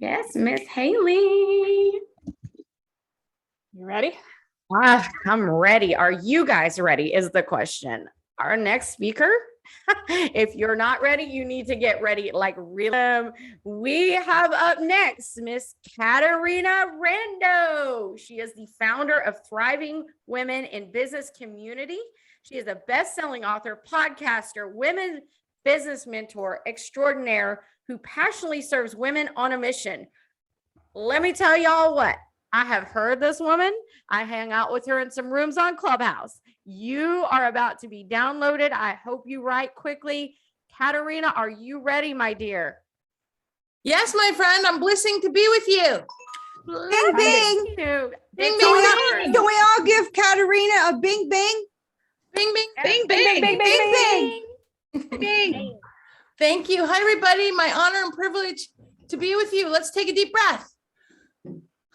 Yes, Miss Haley. You ready? I'm ready. Are you guys ready? Is the question. Our next speaker, if you're not ready, you need to get ready. Like really, we have up next Miss Katarina Rando. She is the founder of Thriving Women in Business Community. She is a best-selling author, podcaster, women business mentor extraordinaire who passionately serves women on a mission. Let me tell y'all what. I have heard this woman. I hang out with her in some rooms on Clubhouse. You are about to be downloaded. I hope you write quickly. Katerina, are you ready, my dear? Yes, my friend, I'm blissing to be with you. Bing, bing. Bing, Can bing, we all give Katarina a bing, bing? Bing, bing, Bing, bing, bing, bing, bing, bing, bing. Thank you. Hi, everybody. My honor and privilege to be with you. Let's take a deep breath.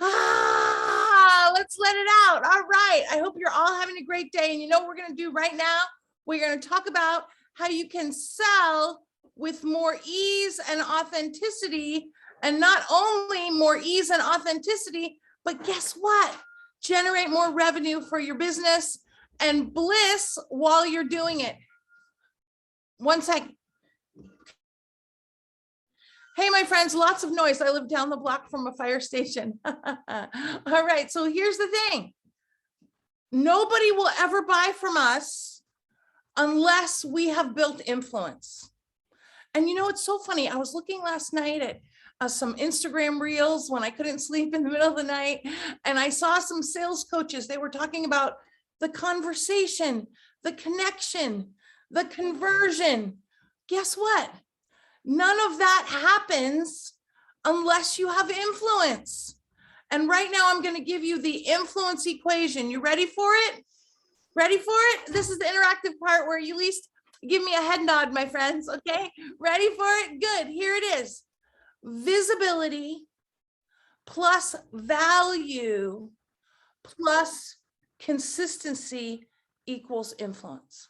Let's let it out. All right. I hope you're all having a great day. And you know what we're going to do right now? We're going to talk about how you can sell with more ease and authenticity. And not only more ease and authenticity, but guess what? Generate more revenue for your business and bliss while you're doing it. One second. Hey, my friends, lots of noise. I live down the block from a fire station. All right, so here's the thing. Nobody will ever buy from us unless we have built influence. And you know, it's so funny. I was looking last night at some Instagram reels when I couldn't sleep in the middle of the night. And I saw some sales coaches. They were talking about the conversation, the connection, the conversion. Guess what? None of that happens unless you have influence. And right now I'm going to give you the influence equation. You ready for it? Ready for it? This is the interactive part where you at least give me a head nod, my friends. Okay, ready for it? Good. Here it is. Visibility plus value plus consistency equals influence.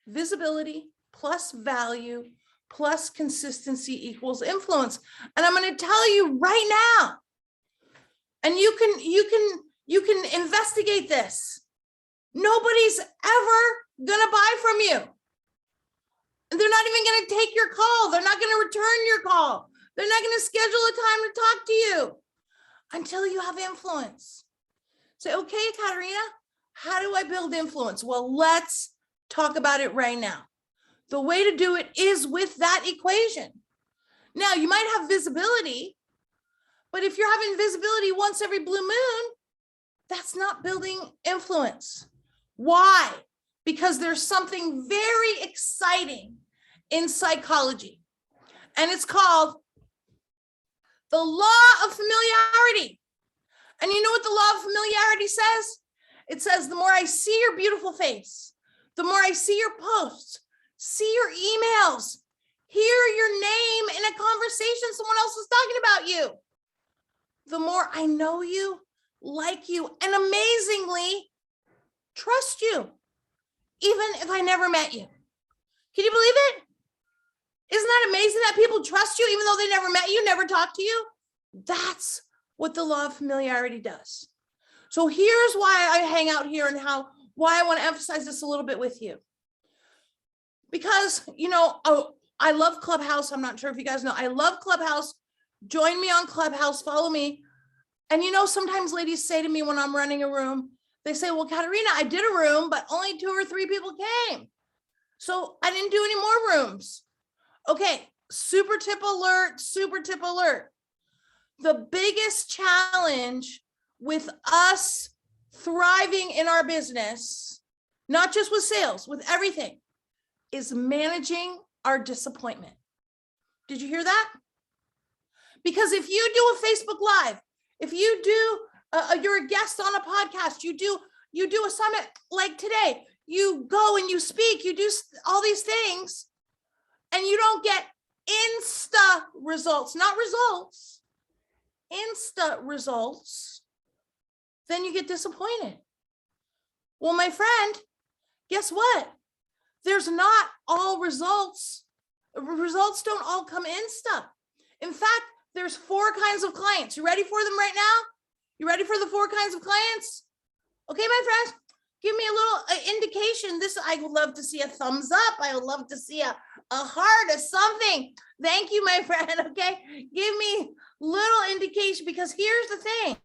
Visibility plus value plus consistency equals influence. And I'm going to tell you right now, and you can investigate this. Nobody's ever going to buy from you. And they're not even going to take your call. They're not going to return your call. They're not going to schedule a time to talk to you until you have influence. Say, okay, Katerina, how do I build influence? Well, let's talk about it right now. The way to do it is with that equation. Now, you might have visibility, but if you're having visibility once every blue moon, that's not building influence. Why? Because there's something very exciting in psychology, and it's called the Law of Familiarity. And you know what the Law of Familiarity says? It says, the more I see your beautiful face, the more I see your posts, see your emails, hear your name in a conversation someone else is talking about you, the more I know you, like you, and amazingly trust you, even if I never met you. Can you believe it? Isn't that amazing that people trust you even though they never met you, never talked to you? That's what the Law of Familiarity does. So here's why I hang out here and why I want to emphasize this a little bit with you. Because, you know, I love Clubhouse. I'm not sure if you guys know, I love Clubhouse. Join me on Clubhouse, follow me. And you know, sometimes ladies say to me when I'm running a room, they say, well, Katerina, I did a room, but only 2 or 3 people came. So I didn't do any more rooms. Okay, super tip alert, super tip alert. The biggest challenge with us thriving in our business, not just with sales, with everything, is managing our disappointment. Did you hear that? Because if you do a Facebook Live, if you do, you're a guest on a podcast, you do a summit like today, you go and you speak, you do all these things, and you don't get insta results, not results, insta results, then you get disappointed. Well, my friend, guess what? There's not all results. Results don't all come insta. In fact, there's 4 kinds of clients. You ready for them right now? You ready for the 4 kinds of clients? Okay, my friends, give me a little indication. I would love to see a thumbs up. I would love to see a heart or something. Thank you, my friend. Okay, give me little indication, because here's the thing,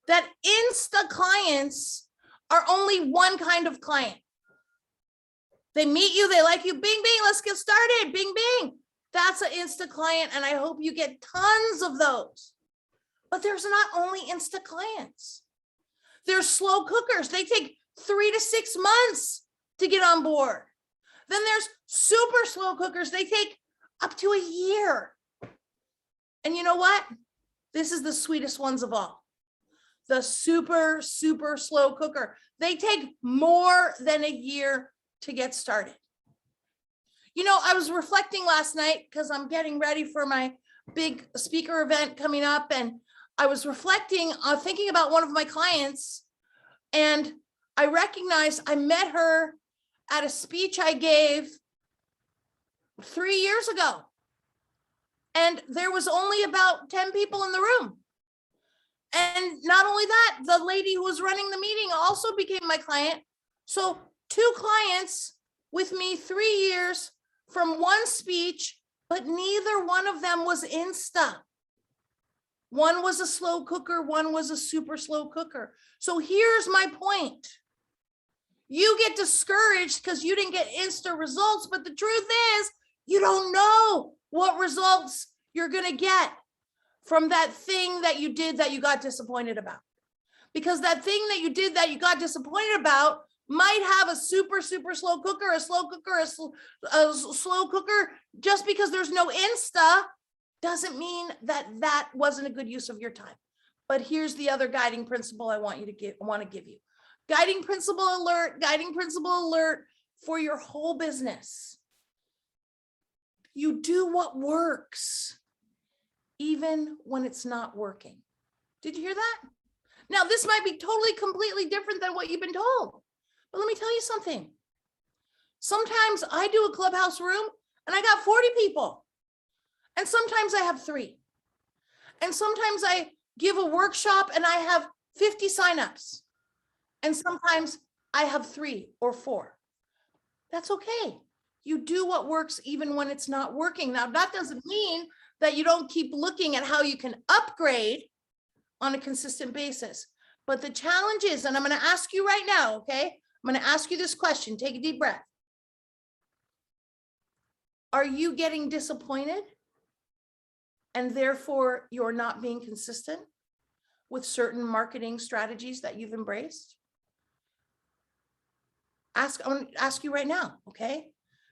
that Insta clients are only one kind of client. They meet you, they like you, bing, bing, let's get started, bing, bing. That's an Insta client, and I hope you get tons of those. But there's not only Insta clients. There's slow cookers. They take 3 to 6 months to get on board. Then there's super slow cookers. They take up to a year. And you know what? This is the sweetest ones of all. The super, super slow cooker. They take more than a year to get started. You know, I was reflecting last night because I'm getting ready for my big speaker event coming up. And I was reflecting, thinking about one of my clients, and I recognized I met her at a speech I gave 3 years ago. And there was only about 10 people in the room. And not only that, the lady who was running the meeting also became my client. So 2 clients with me 3 years from one speech, but neither one of them was Insta. One was a slow cooker, one was a super slow cooker. So here's my point. You get discouraged because you didn't get Insta results, but the truth is you don't know what results you're going to get from that thing that you did that you got disappointed about. Because that thing that you did that you got disappointed about might have a super, super slow cooker, a slow cooker, a slow cooker. Just because there's no Insta doesn't mean that that wasn't a good use of your time. But here's the other guiding principle I want to give you. Guiding principle alert for your whole business. You do what works, even when it's not working. Did you hear that? Now, this might be totally, completely different than what you've been told. But let me tell you something. Sometimes I do a clubhouse room and I got 40 people. And sometimes I have 3. And sometimes I give a workshop and I have 50 signups. And sometimes I have 3 or 4. That's okay. You do what works even when it's not working. Now, that doesn't mean that you don't keep looking at how you can upgrade on a consistent basis. But the challenge is, and I'm going to ask you right now, okay? I'm going to ask you this question. Take a deep breath. Are you getting disappointed? And therefore, you're not being consistent with certain marketing strategies that you've embraced? I want to ask you right now, okay?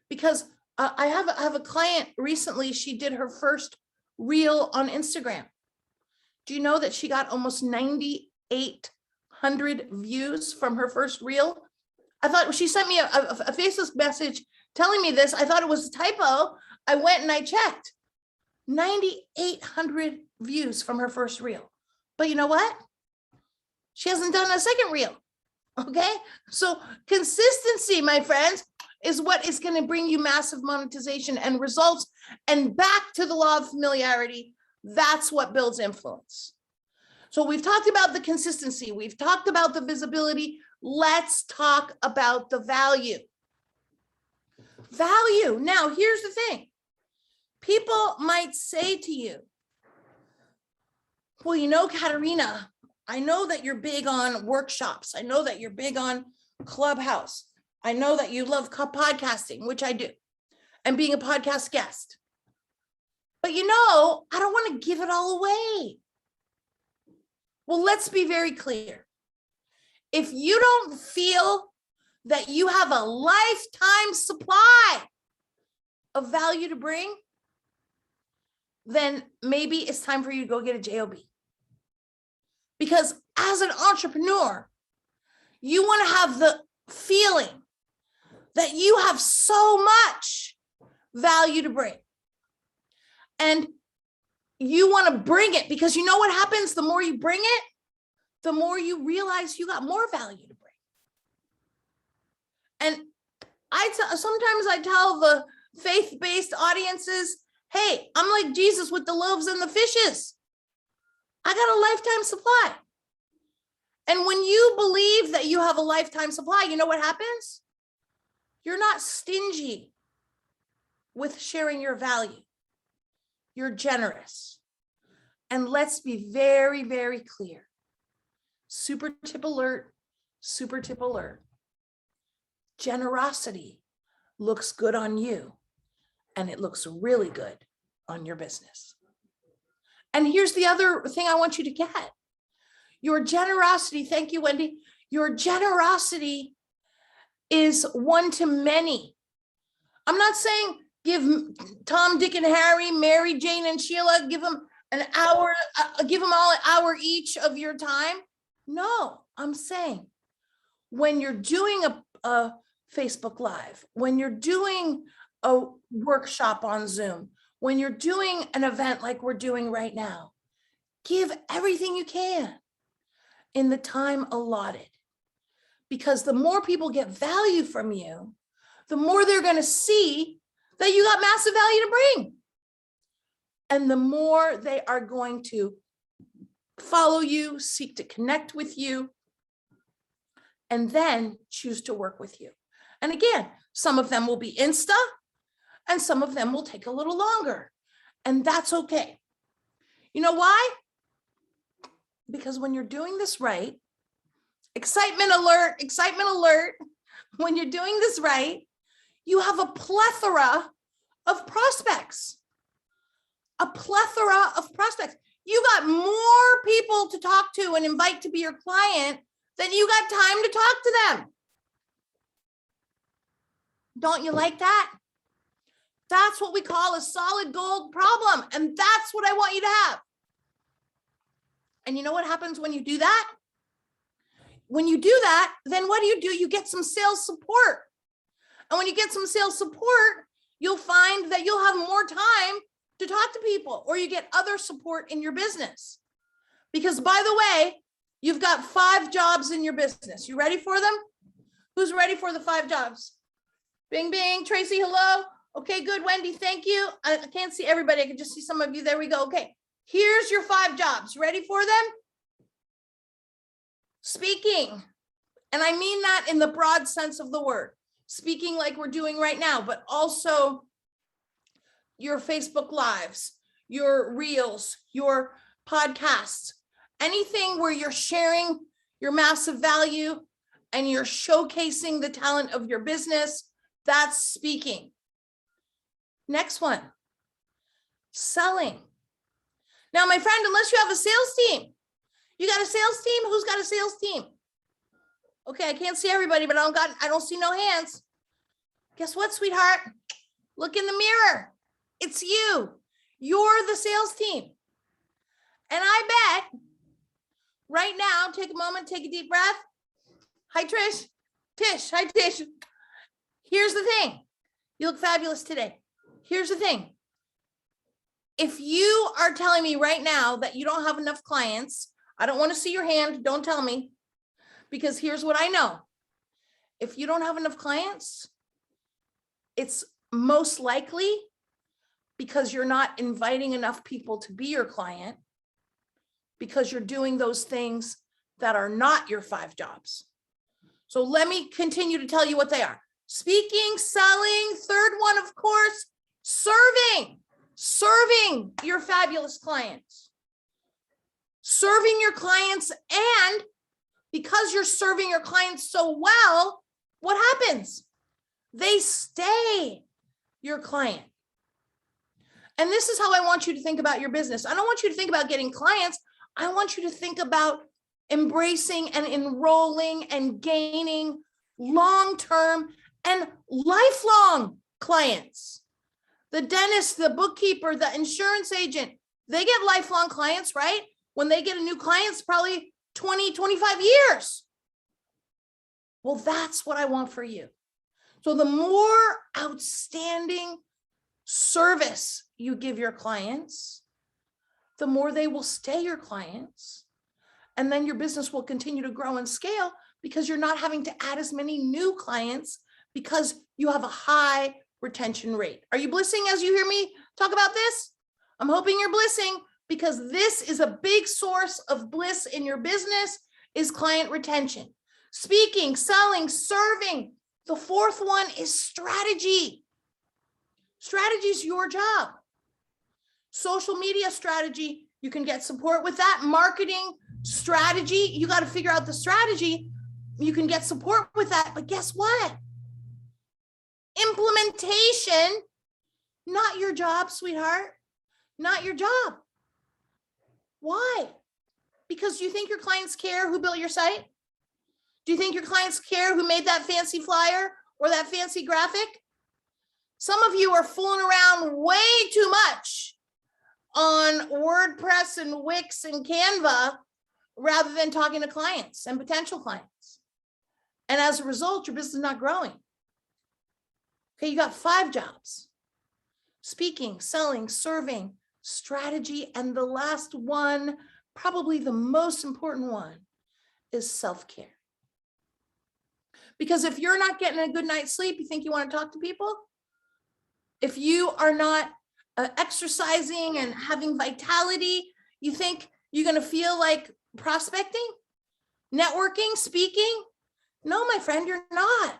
Because I have a client recently, she did her first reel on Instagram. Do you know that she got almost 9,800 views from her first reel? I thought she sent me a Facebook message telling me this. I thought it was a typo. I went and I checked. 9,800 views from her first reel. But you know what? She hasn't done a second reel. Okay. So consistency, my friends, is what is going to bring you massive monetization and results. And back to the law of familiarity, that's what builds influence. So we've talked about the consistency. We've talked about the visibility. Let's talk about the value. Value. Now, here's the thing. People might say to you, well, you know, Katerina, I know that you're big on workshops. I know that you're big on Clubhouse. I know that you love podcasting, which I do, and being a podcast guest. But you know, I don't want to give it all away. Well, let's be very clear. If you don't feel that you have a lifetime supply of value to bring, then maybe it's time for you to go get a JOB. Because as an entrepreneur, you want to have the feeling that you have so much value to bring. And you want to bring it, because you know what happens? The more you bring it, the more you realize you got more value to bring. And sometimes I tell the faith-based audiences, Hey, I'm like Jesus with the loaves and the fishes. I got a lifetime supply. And when you believe that you have a lifetime supply, you know what happens? You're not stingy with sharing your value. You're generous. And let's be very, very clear. Super tip alert, super tip alert. Generosity looks good on you, and it looks really good on your business. And here's the other thing I want you to get. Your generosity, thank you, Wendy. Your generosity is one to many. I'm not saying give Tom, Dick, and Harry, Mary, Jane, and Sheila, give them an hour, give them all an hour each of your time. No, I'm saying when you're doing a Facebook Live, when you're doing a workshop on Zoom, when you're doing an event like we're doing right now, give everything you can in the time allotted. Because the more people get value from you, the more they're going to see that you got massive value to bring. And the more they are going to follow you, seek to connect with you, and then choose to work with you. And again, some of them will be Insta, and some of them will take a little longer. And that's okay. You know why? Because when you're doing this right, excitement alert, when you're doing this right, you have a plethora of prospects. A plethora of prospects. You got more people to talk to and invite to be your client than you got time to talk to them. Don't you like that? That's what we call a solid gold problem. And that's what I want you to have. And you know what happens when you do that? When you do that, then what do? You get some sales support. And when you get some sales support, you'll find that you'll have more time to talk to people, or you get other support in your business. Because by the way, you've got 5 jobs in your business. You ready for them? Who's ready for the 5 jobs? Bing, bing. Tracy, hello. Okay, good. Wendy, thank you. I can't see everybody. I can just see some of you. There we go. Okay, here's your 5 jobs. Ready for them? Speaking. And I mean that in the broad sense of the word. Speaking like we're doing right now, but also your Facebook Lives, your Reels, your podcasts, anything where you're sharing your massive value and you're showcasing the talent of your business, that's speaking. Next one, selling. Now, my friend, unless you have a sales team, you got a sales team? Who's got a sales team? Okay, I can't see everybody, but I don't see no hands. Guess what, sweetheart? Look in the mirror. It's you. You're the sales team. And I bet right now, take a moment, take a deep breath. Hi, Trish. Tish, hi, Tish. Here's the thing. You look fabulous today. Here's the thing. If you are telling me right now that you don't have enough clients, I don't want to see your hand. Don't tell me. Because here's what I know. If you don't have enough clients, it's most likely because you're not inviting enough people to be your client, because you're doing those things that are not your 5 jobs. So let me continue to tell you what they are. Speaking, selling, third one, of course, serving your fabulous clients. Serving your clients, and because you're serving your clients so well, what happens? They stay your client. And this is how I want you to think about your business. I don't want you to think about getting clients. I want you to think about embracing and enrolling and gaining long-term and lifelong clients. The dentist, the bookkeeper, the insurance agent, they get lifelong clients, right? When they get a new client, it's probably 20, 25 years. Well, that's what I want for you. So the more outstanding service you give your clients, the more they will stay your clients. And then your business will continue to grow and scale because you're not having to add as many new clients because you have a high retention rate. Are you blissing as you hear me talk about this? I'm hoping you're blissing, because this is a big source of bliss in your business, is client retention. Speaking, selling, serving. The fourth one is strategy. Strategy is your job. Social media strategy, you can get support with that. Marketing strategy, you got to figure out the strategy. You can get support with that, but guess what? Implementation, not your job, sweetheart. Not your job. Why? Because you think your clients care who built your site? Do you think your clients care who made that fancy flyer or that fancy graphic? Some of you are fooling around way too much on WordPress and Wix and Canva rather than talking to clients and potential clients. And as a result, your business is not growing. Okay, you got 5 jobs: speaking, selling, serving, strategy, and the last one, probably the most important one, is self-care. Because if you're not getting a good night's sleep, you think you want to talk to people? If you are not exercising and having vitality, you think you're going to feel like prospecting, networking, speaking? No, my friend, you're not.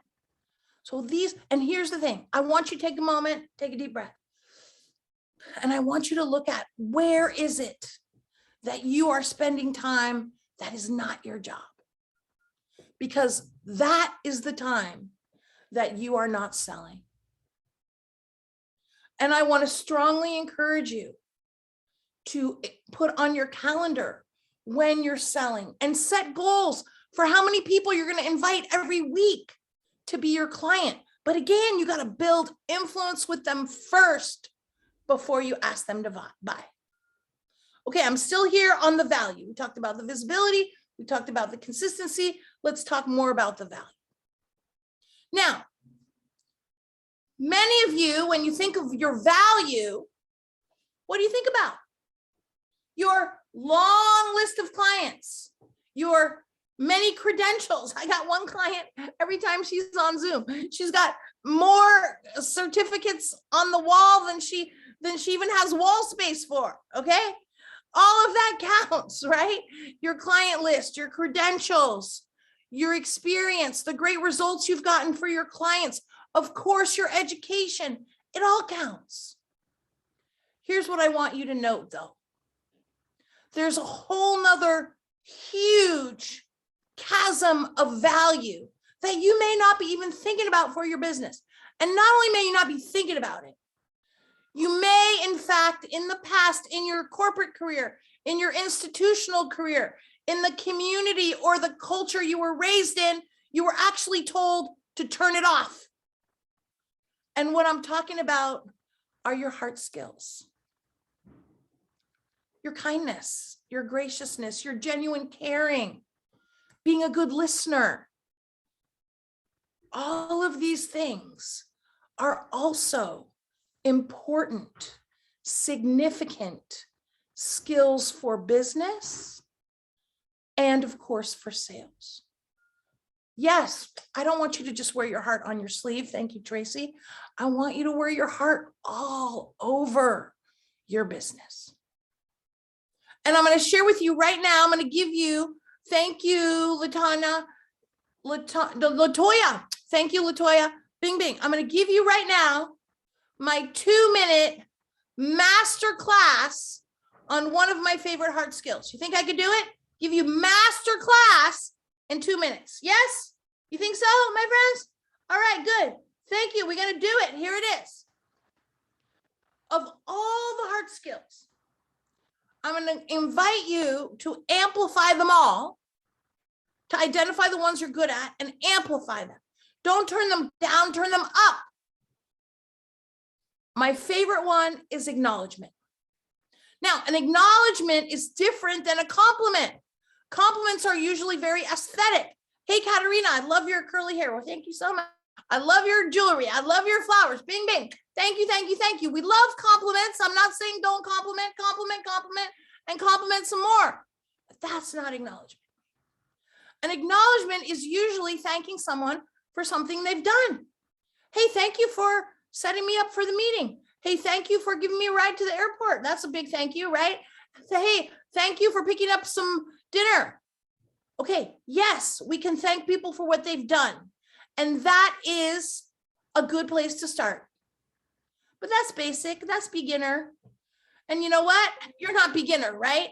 So and here's the thing. I want you to take a moment, take a deep breath. And I want you to look at, where is it that you are spending time that is not your job? Because that is the time that you are not selling. And I want to strongly encourage you to put on your calendar when you're selling and set goals for how many people you're going to invite every week to be your client. But again, you got to build influence with them first before you ask them to buy. Okay, I'm still here on the value. We talked about the visibility. We talked about the consistency. Let's talk more about the value. Now, many of you, when you think of your value, what do you think about? Your long list of clients, your many credentials. I got one client, every time she's on Zoom, she's got more certificates on the wall than she even has wall space for, okay? All of that counts, right? Your client list, your credentials, your experience, the great results you've gotten for your clients, of course, your education, it all counts. Here's what I want you to note though. There's a whole nother huge chasm of value that you may not be even thinking about for your business. And not only may you not be thinking about it, you may, in fact, in the past, in your corporate career, in your institutional career, in the community or the culture you were raised in, you were actually told to turn it off. And what I'm talking about are your heart skills, your kindness, your graciousness, your genuine caring, being a good listener. All of these things are also important, significant skills for business and, of course, for sales. Yes, I don't want you to just wear your heart on your sleeve. Thank you, Tracy. I want you to wear your heart all over your business. And I'm going to share with you right now, I'm going to give you, thank you, Latoya. Thank you, Latoya. Bing, bing. I'm going to give you right now my 2-minute master class on one of my favorite hard skills. You think I could do it? Give you master class in 2 minutes. Yes? You think so, my friends? All right, good. Thank you. We're going to do it. Here it is. Of all the hard skills, I'm going to invite you to amplify them all, to identify the ones you're good at and amplify them. Don't turn them down, turn them up. My favorite one is acknowledgement. Now, an acknowledgement is different than a compliment. Compliments are usually very aesthetic. Hey, Caterina, I love your curly hair. Well, thank you so much. I love your jewelry. I love your flowers. Bing, bing. Thank you, thank you, thank you. We love compliments. I'm not saying don't compliment, and compliment some more. But that's not acknowledgement. An acknowledgement is usually thanking someone for something they've done. Hey, thank you for setting me up for the meeting. Hey, thank you for giving me a ride to the airport. That's a big thank you, right? Say, hey, thank you for picking up some dinner. Okay, yes, we can thank people for what they've done. And that is a good place to start. But that's basic, that's beginner. And you know what? You're not beginner, right?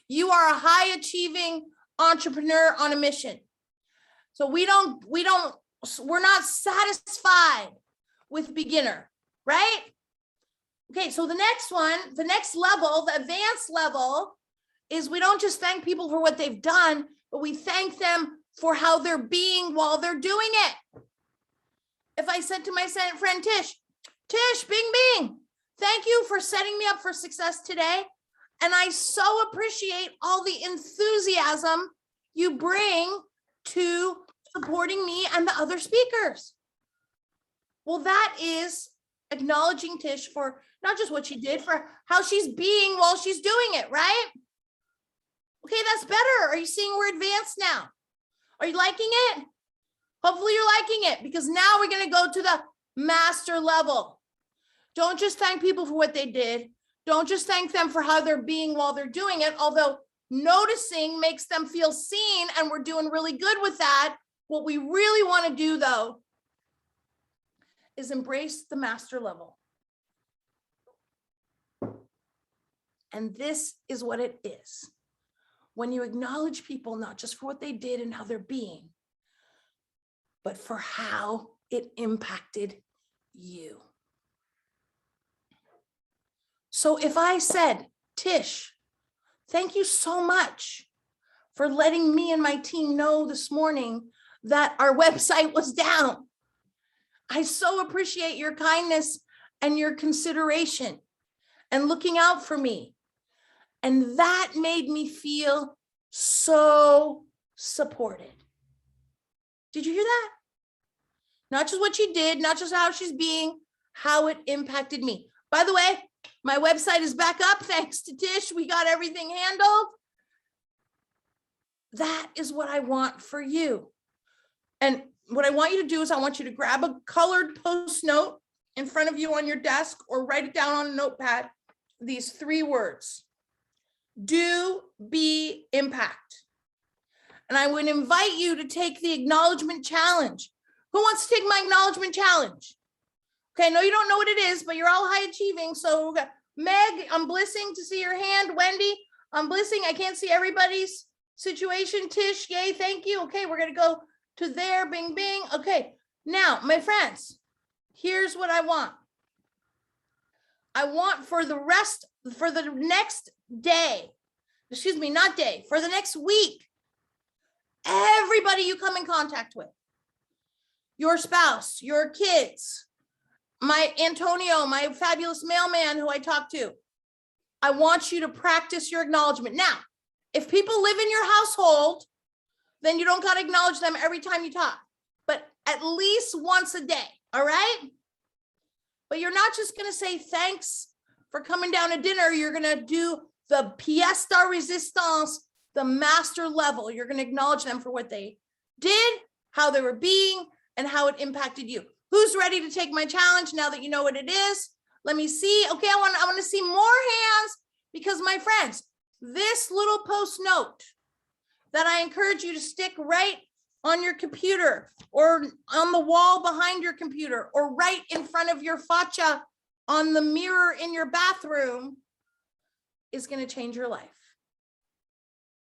You are a high achieving entrepreneur on a mission. So we're not satisfied with beginner, right? Okay, so the next one, the next level, the advanced level is we don't just thank people for what they've done, but we thank them for how they're being while they're doing it. If I said to my friend Tish, bing, bing, thank you for setting me up for success today. And I so appreciate all the enthusiasm you bring to supporting me and the other speakers. Well, that is acknowledging Tish for not just what she did, for how she's being while she's doing it, right? Okay, that's better. Are you seeing we're advanced now? Are you liking it? Hopefully you're liking it, because now we're going to go to the master level. Don't just thank people for what they did. Don't just thank them for how they're being while they're doing it, although noticing makes them feel seen, and we're doing really good with that. What we really want to do, though, is embrace the master level. And this is what it is. When you acknowledge people, not just for what they did and how they're being, but for how it impacted you. So if I said, Tish, thank you so much for letting me and my team know this morning that our website was down. I so appreciate your kindness and your consideration and looking out for me. And that made me feel so supported. Did you hear that? Not just what she did, not just how she's being, how it impacted me. By the way, my website is back up thanks to Tish. We got everything handled. That is what I want for you. And what I want you to do is I want you to grab a colored post note in front of you on your desk, or write it down on a notepad. These 3 words: do, be, impact. And I would invite you to take the acknowledgement challenge. Who wants to take my acknowledgement challenge? Okay, I know you don't know what it is, but you're all high achieving. So Meg, I'm blissing to see your hand. Wendy, I'm blissing. I can't see everybody's situation. Tish, yay, thank you. Okay, we're gonna go to there, bing, bing. Okay, now, my friends, here's what I want. I want for the next day, excuse me, not day, for the next week, everybody you come in contact with, your spouse, your kids, my Antonio, my fabulous mailman who I talk to, I want you to practice your acknowledgement. Now, if people live in your household, then you don't got to acknowledge them every time you talk, but at least once a day, all right? But you're not just going to say thanks for coming down to dinner. You're going to do the pièce de résistance, the master level. You're going to acknowledge them for what they did, how they were being, and how it impacted you. Who's ready to take my challenge now that you know what it is? Let me see. Okay, I want to see more hands, because my friends, this little post note that I encourage you to stick right on your computer, or on the wall behind your computer, or right in front of your facha on the mirror in your bathroom, is going to change your life.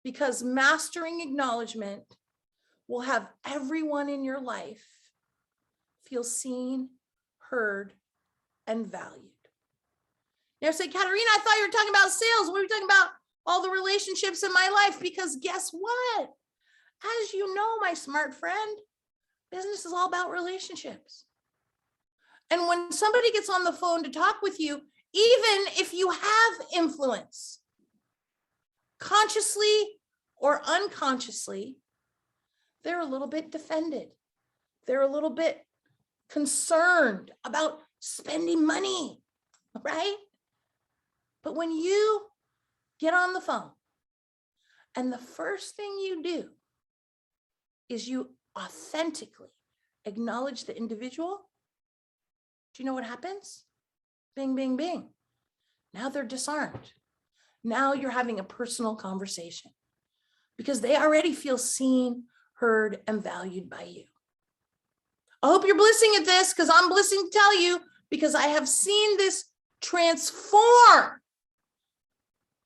Because mastering acknowledgement will have everyone in your life feel seen, heard, and valued. Now say, Katerina, I thought you were talking about sales. We were talking about all the relationships in my life, because guess what? As you know, my smart friend, business is all about relationships. And when somebody gets on the phone to talk with you, even if you have influence, consciously or unconsciously, they're a little bit defended. They're a little bit concerned about spending money, right? But when you get on the phone and the first thing you do is you authentically acknowledge the individual, do you know what happens? Bing, bing, bing. Now they're disarmed. Now you're having a personal conversation because they already feel seen, heard, and valued by you. I hope you're blissing at this because I'm blissing to tell you because I have seen this transform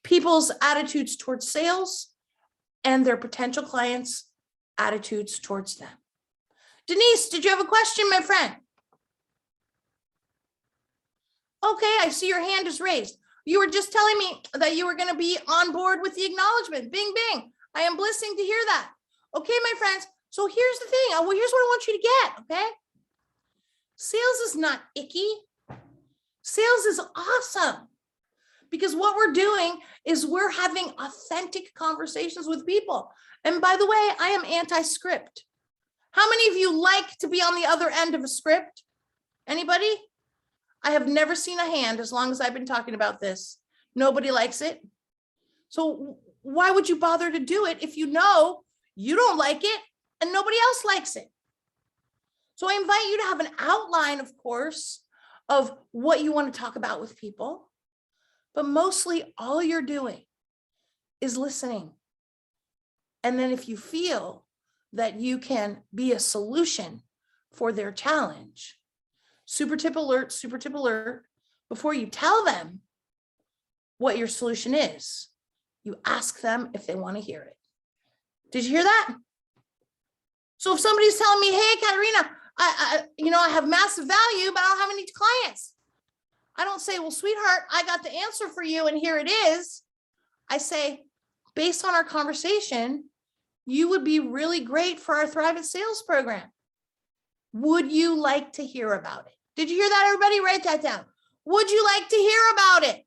people's attitudes towards sales and their potential clients' attitudes towards them. Denise, did you have a question, my friend? Okay, I see your hand is raised. You were just telling me that you were going to be on board with the acknowledgement. Bing, bing. I am blissing to hear that. Okay, my friends. So here's the thing. Well, here's what I want you to get, okay? Sales is not icky. Sales is awesome because what we're doing is we're having authentic conversations with people. And by the way, I am anti-script. How many of you like to be on the other end of a script? Anybody? I have never seen a hand as long as I've been talking about this. Nobody likes it. So why would you bother to do it if you know you don't like it and nobody else likes it? So I invite you to have an outline, of course, of what you want to talk about with people. But mostly all you're doing is listening. And then if you feel that you can be a solution for their challenge, super tip alert, before you tell them what your solution is, you ask them if they want to hear it. Did you hear that? So if somebody's telling me, hey, Katerina, I have massive value, but I don't have any clients. I don't say, well, sweetheart, I got the answer for you and here it is. I say, based on our conversation, you would be really great for our Thrive at Sales program. Would you like to hear about it? Did you hear that, everybody? Write that down. Would you like to hear about it?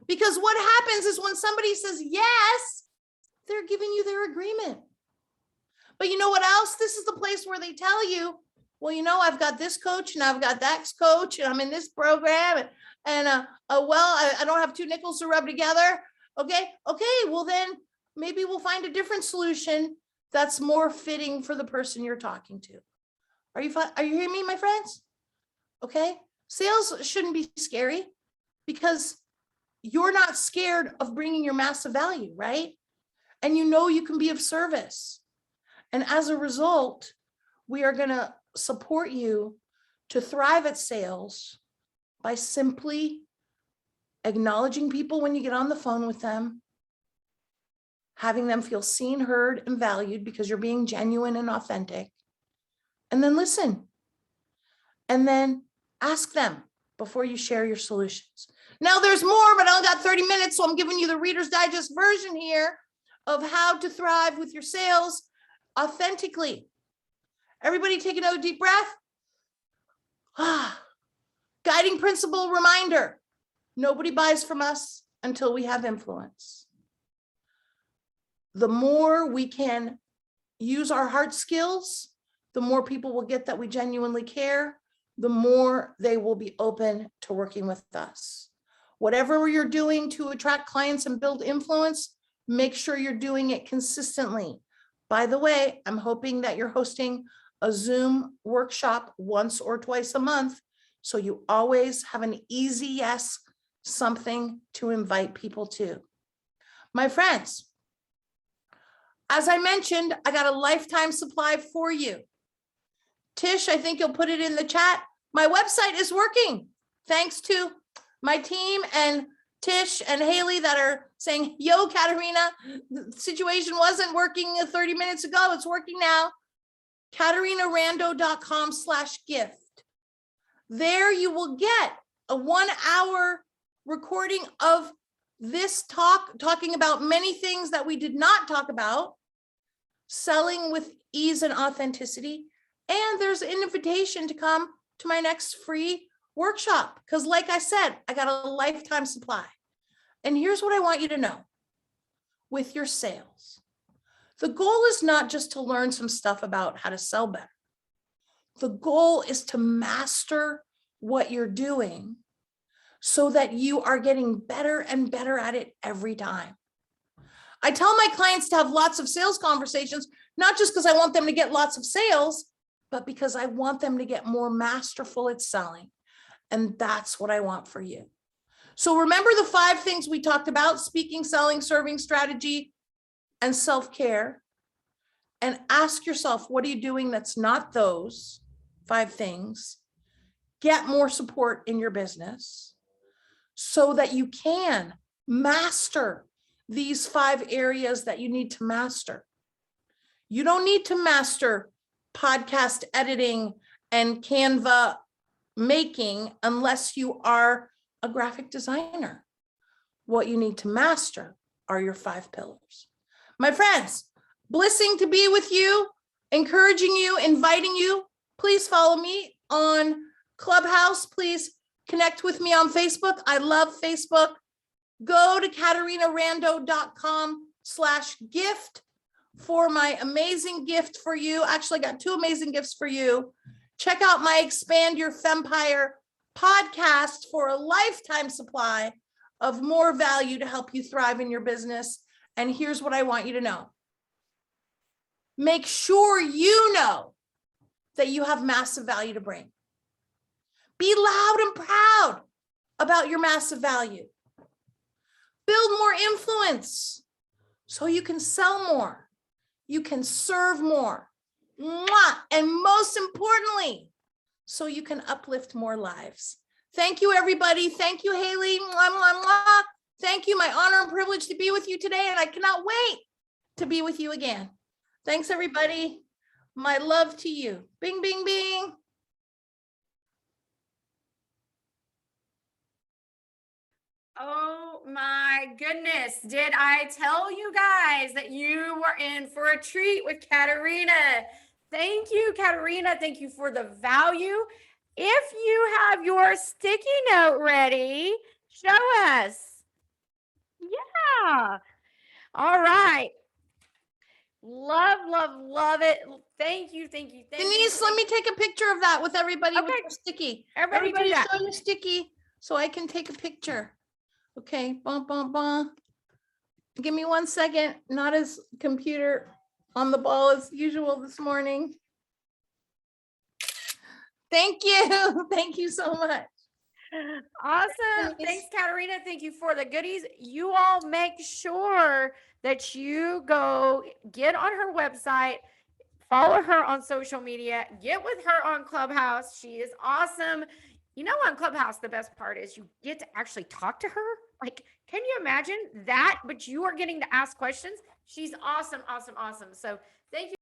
Because what happens is when somebody says yes, they're giving you their agreement. But you know what else? This is the place where they tell you, well, I've got this coach and I've got that coach and I'm in this program and I don't have two nickels to rub together. Okay, well then maybe we'll find a different solution that's more fitting for the person you're talking to. Are you hearing me, my friends? Okay, sales shouldn't be scary because you're not scared of bringing your massive value, right? And you can be of service. And as a result, we are going to support you to thrive at sales by simply acknowledging people when you get on the phone with them, having them feel seen, heard, and valued because you're being genuine and authentic, and then listen. And then ask them before you share your solutions. Now there's more, but I only got 30 minutes, so I'm giving you the Reader's Digest version here of how to thrive with your sales authentically. Everybody take another deep breath. Guiding principle reminder. Nobody buys from us until we have influence. The more we can use our hard skills, the more people will get that we genuinely care, the more they will be open to working with us. Whatever you're doing to attract clients and build influence, make sure you're doing it consistently. By the way, I'm hoping that you're hosting a Zoom workshop once or twice a month, so you always have an easy yes, something to invite people to. My friends, as I mentioned, I got a lifetime supply for you. Tish, I think you'll put it in the chat. My website is working thanks to my team and Tish and Haley that are saying, yo, Katerina, the situation wasn't working 30 minutes ago. It's working now. KatarinaRando.com/gift. There you will get a 1-hour recording of this talking about many things that we did not talk about, selling with ease and authenticity. And there's an invitation to come to my next free workshop. Because like I said, I got a lifetime supply. And here's what I want you to know with your sales. The goal is not just to learn some stuff about how to sell better. The goal is to master what you're doing so that you are getting better and better at it every time. I tell my clients to have lots of sales conversations, not just because I want them to get lots of sales, but because I want them to get more masterful at selling. And that's what I want for you. So remember the 5 things we talked about: speaking, selling, serving, strategy, and self-care. And ask yourself, what are you doing that's not those 5 things? Get more support in your business so that you can master these 5 areas that you need to master. You don't need to master podcast editing and Canva making unless you are a graphic designer. What you need to master are your 5 pillars. My friends, blessing to be with you, encouraging you, inviting you. Please follow me on Clubhouse. Please connect with me on Facebook. I love Facebook. Go to katarinarando.com/gift for my amazing gift for you. Actually, I got 2 amazing gifts for you. Check out my Expand Your Fempire podcast for a lifetime supply of more value to help you thrive in your business. And here's what I want you to know. Make sure you know that you have massive value to bring. Be loud and proud about your massive value. Build more influence so you can sell more, you can serve more, and most importantly, so you can uplift more lives. Thank you, everybody. Thank you, Haley. Thank you. My honor and privilege to be with you today, and I cannot wait to be with you again. Thanks, everybody. My love to you. Bing, bing, bing. Oh my goodness. Did I tell you guys that you were in for a treat with Katerina? Thank you, Katerina. Thank you for the value. If you have your sticky note ready, show us. Yeah. All right. Love, love, love it. Thank you, thank you, thank you. Denise, let me take a picture of that with everybody with Okay. your sticky. Everybody do that. show your sticky so I can take a picture. Okay, bum, bum, bum. Give me 1 second. Not as computer on the ball as usual this morning. Thank you. Thank you so much. Awesome. Nice. Thanks, Katerina. Thank you for the goodies. You all make sure that you go get on her website, follow her on social media, get with her on Clubhouse. She is awesome. You know, on Clubhouse, the best part is you get to actually talk to her. Like, can you imagine that? But you are getting to ask questions. She's awesome, awesome, awesome. So thank you.